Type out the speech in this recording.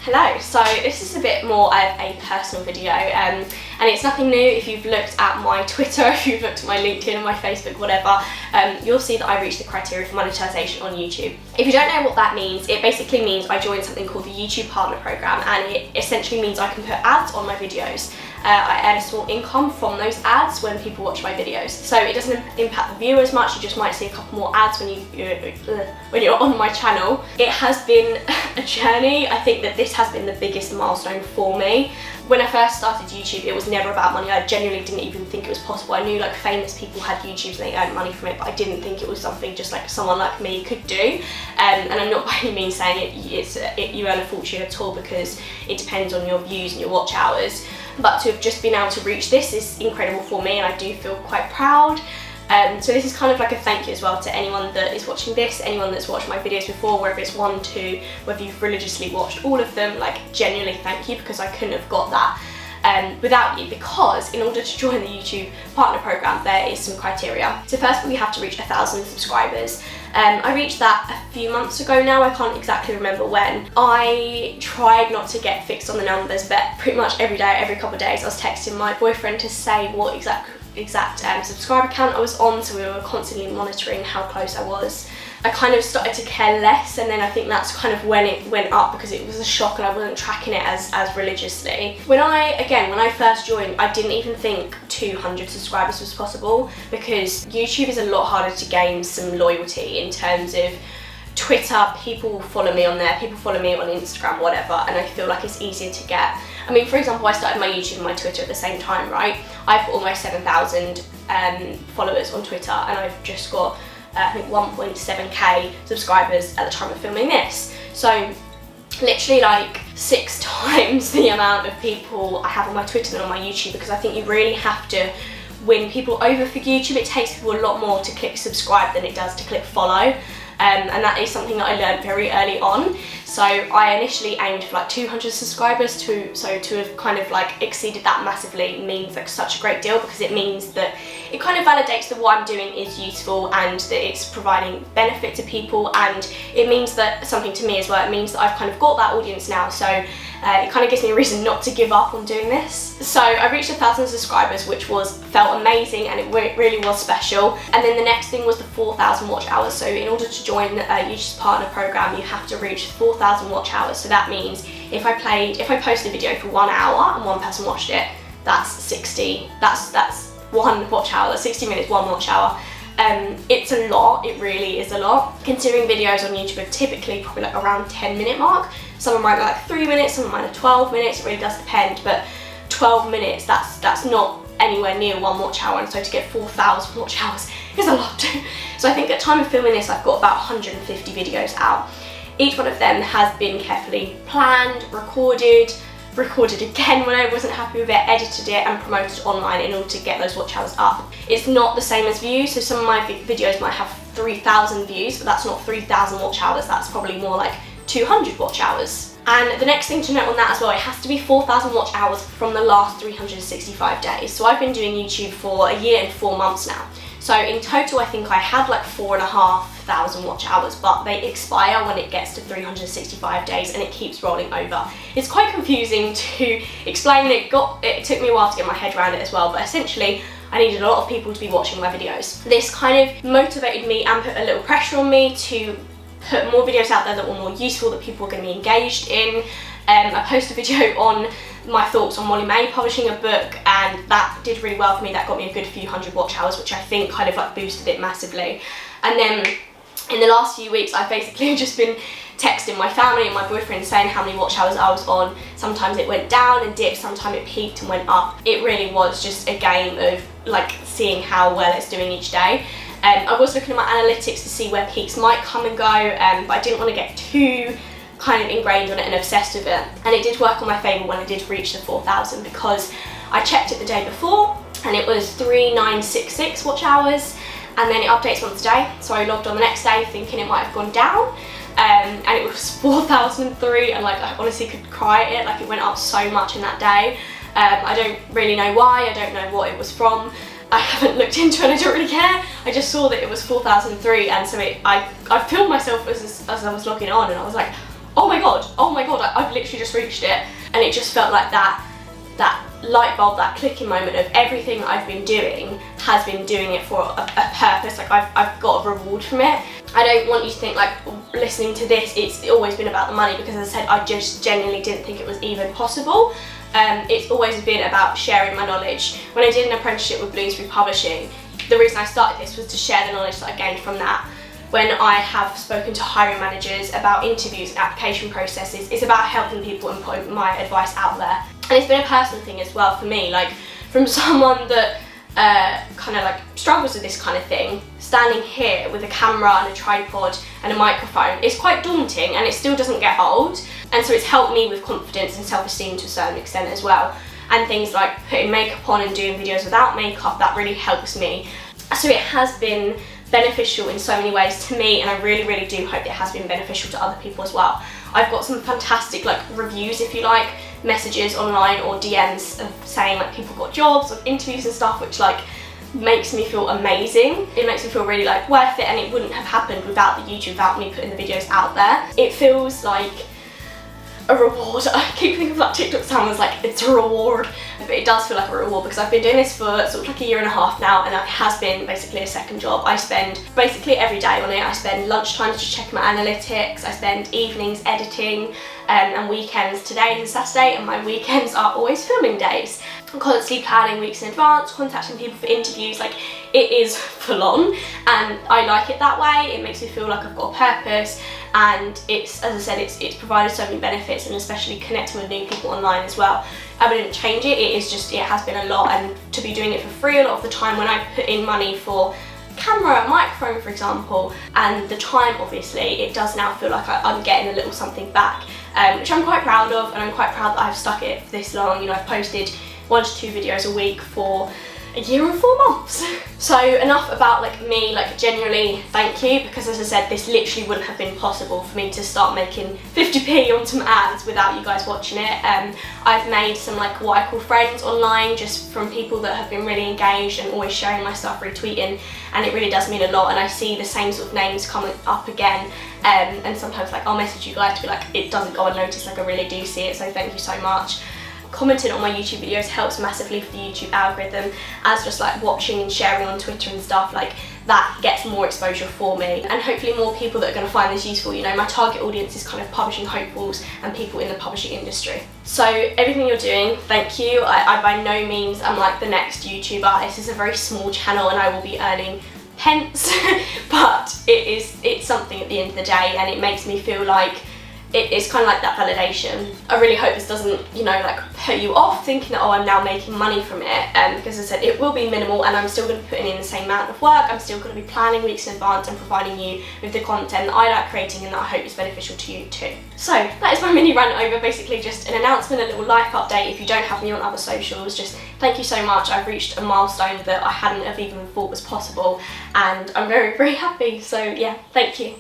Hello, so this is a bit more of a personal video and it's nothing new. If you've looked at my Twitter, if you've looked at my LinkedIn and my Facebook, whatever, you'll see that I reached the criteria for monetization on YouTube. If you don't know what that means, it basically means I joined something called the YouTube Partner Program, and it essentially means I can put ads on my videos. I earn a small income from those ads when people watch my videos. So it doesn't impact the viewer as much, you just might see a couple more ads when you're on my channel. It has been a journey. I think that this has been the biggest milestone for me. When I first started YouTube, it was never about money. I genuinely didn't even think it was possible. I knew like famous people had YouTubes and they earned money from it, but I didn't think it was something just like someone like me could do. And I'm not by any means saying you earn a fortune at all, because it depends on your views and your watch hours. But to have just been able to reach this is incredible for me, and I do feel quite proud. So this is kind of like a thank you as well to anyone that is watching this, anyone that's watched my videos before, whether it's 1, 2, whether you've religiously watched all of them. Like, genuinely thank you, because I couldn't have got that without you, because in order to join the YouTube Partner Program there is some criteria. So first we have to reach 1,000 subscribers. I reached that a few months ago now, I can't exactly remember when. I tried not to get fixed on the numbers, but pretty much every day, every couple of days, I was texting my boyfriend to say what exact subscriber count I was on, so we were constantly monitoring how close I was. I kind of started to care less, and then I think that's kind of when it went up, because it was a shock and I wasn't tracking it as religiously. When I first joined, I didn't even think 200 subscribers was possible, because YouTube is a lot harder to gain some loyalty in terms of Twitter. People follow me on there, people follow me on Instagram, whatever, and I feel like it's easier to get. I mean, for example, I started my YouTube and my Twitter at the same time, right? I've got almost 7,000 followers on Twitter, and I've just got I think 1.7k subscribers at the time of filming this. So literally like 6 times the amount of people I have on my Twitter than on my YouTube, because I think you really have to win people over for YouTube. It takes people a lot more to click subscribe than it does to click follow. And that is something that I learned very early on. So I initially aimed for like 200 subscribers, to have kind of like exceeded that massively means like such a great deal, because it means that it kind of validates that what I'm doing is useful and that it's providing benefit to people, and it means that something to me as well. It means that I've kind of got that audience now, so it kind of gives me a reason not to give up on doing this. So I reached 1,000 subscribers, which felt amazing, and it really was special. And then the next thing was the 4,000 watch hours. So in order to join YouTube's Partner Program, you have to reach 4,000 watch hours. So that means if I posted a video for 1 hour and one person watched it, that's 60. That's 1 watch hour. That's 60 minutes, 1 watch hour. It's a lot, it really is a lot. Considering videos on YouTube are typically probably like around 10-minute mark. Some of mine are like 3 minutes, some of mine are 12 minutes, it really does depend, but 12 minutes, that's not anywhere near 1 watch hour, and so to get 4,000 watch hours is a lot too. So I think at the time of filming this, I've got about 150 videos out. Each one of them has been carefully planned, recorded again when I wasn't happy with it, edited it and promoted online in order to get those watch hours up. It's not the same as views, so some of my videos might have 3,000 views, but that's not 3,000 watch hours, that's probably more like 200 watch hours. And the next thing to note on that as well, it has to be 4,000 watch hours from the last 365 days. So I've been doing YouTube for 1 year and 4 months now. So in total, I think I had like 4,500 watch hours, but they expire when it gets to 365 days and it keeps rolling over. It's quite confusing to explain. It took me a while to get my head around it as well, but essentially I needed a lot of people to be watching my videos. This kind of motivated me and put a little pressure on me to put more videos out there that were more useful, that people were going to be engaged in. I posted a video on my thoughts on Molly May publishing a book, and that did really well for me. That got me a good few hundred watch hours, which I think kind of like boosted it massively. And then in the last few weeks, I've basically just been texting my family and my boyfriend saying how many watch hours I was on. Sometimes it went down and dipped, sometimes it peaked and went up. It really was just a game of like seeing how well it's doing each day. I was looking at my analytics to see where peaks might come and go, but I didn't want to get too kind of ingrained on it and obsessed with it. And it did work on my favour when I did reach the 4,000, because I checked it the day before and it was 3,966 watch hours, and then it updates once a day. So I logged on the next day thinking it might have gone down, and it was 4,003, and like I honestly could cry at it, like it went up so much in that day. I don't really know why, I don't know what it was from. I haven't looked into it, I don't really care. I just saw that it was 4,003, and so I filmed myself as I was logging on, and I was like, oh oh my god, I've literally just reached it. And it just felt like that light bulb, that clicking moment of everything that I've been doing has been doing it for a purpose. Like I've got a reward from it. I don't want you to think like listening to this it's always been about the money, because as I said, I just genuinely didn't think it was even possible. It's always been about sharing my knowledge. When I did an apprenticeship with Bloomsbury Publishing, the reason I started this was to share the knowledge that I gained from that. When I have spoken to hiring managers about interviews and application processes, it's about helping people and putting my advice out there. And it's been a personal thing as well for me, like from someone that kind of like struggles with this kind of thing, standing here with a camera and a tripod and a microphone is quite daunting, and it still doesn't get old. And so it's helped me with confidence and self-esteem to a certain extent as well. And things like putting makeup on and doing videos without makeup, that really helps me. So it has been beneficial in so many ways to me, and I really do hope it has been beneficial to other people as well. I've got some fantastic like reviews, if you like, messages online or DMs of saying like people got jobs or interviews and stuff, which like makes me feel amazing. It makes me feel really like worth it, and it wouldn't have happened without the YouTube, without me putting the videos out there. It feels like a reward. I keep thinking of that TikTok sound as like it's a reward, but it does feel like a reward because I've been doing this for sort of like a year and a half now, and it has been basically a second job. I spend basically every day on it. I spend lunchtime just checking my analytics, I spend evenings editing, and weekends. Today is Saturday and my weekends are always filming days. I'm constantly planning weeks in advance, contacting people for interviews. Like, it is full on, and I like it that way. It makes me feel like I've got a purpose, and it's, as I said, it's provided so many benefits, and especially connecting with new people online as well. I wouldn't change it. It is just, it has been a lot, and to be doing it for free a lot of the time when I put in money for camera, microphone for example, and the time obviously, it does now feel like I'm getting a little something back, which I'm quite proud of, and I'm quite proud that I've stuck it for this long. You know, I've posted 1 to 2 videos a week for a year and 4 months. So enough about like me, like genuinely thank you, because as I said, this literally wouldn't have been possible for me to start making 50p on some ads without you guys watching it. I've made some like what I call friends online, just from people that have been really engaged and always sharing my stuff, retweeting, and it really does mean a lot. And I see the same sort of names coming up again, and sometimes like I'll message you guys to be like, it doesn't go unnoticed, like I really do see it, so thank you so much. Commenting on my YouTube videos helps massively for the YouTube algorithm, as just like watching and sharing on Twitter and stuff, like that gets more exposure for me, and hopefully more people that are going to find this useful. You know, my target audience is kind of publishing hopefuls and people in the publishing industry. So everything you're doing, thank you. I by no means am like the next YouTuber. This is a very small channel and I will be earning pence, but it's something at the end of the day, and it makes me feel like it's kind of like that validation. I really hope this doesn't, you know, like put you off thinking that, oh, I'm now making money from it, because as I said, it will be minimal, and I'm still going to be putting in the same amount of work. I'm still going to be planning weeks in advance and providing you with the content that I like creating and that I hope is beneficial to you too. So that is my mini rant over, basically just an announcement, a little life update. If you don't have me on other socials, just thank you so much. I've reached a milestone that I hadn't have even thought was possible, and I'm very happy. So yeah, thank you.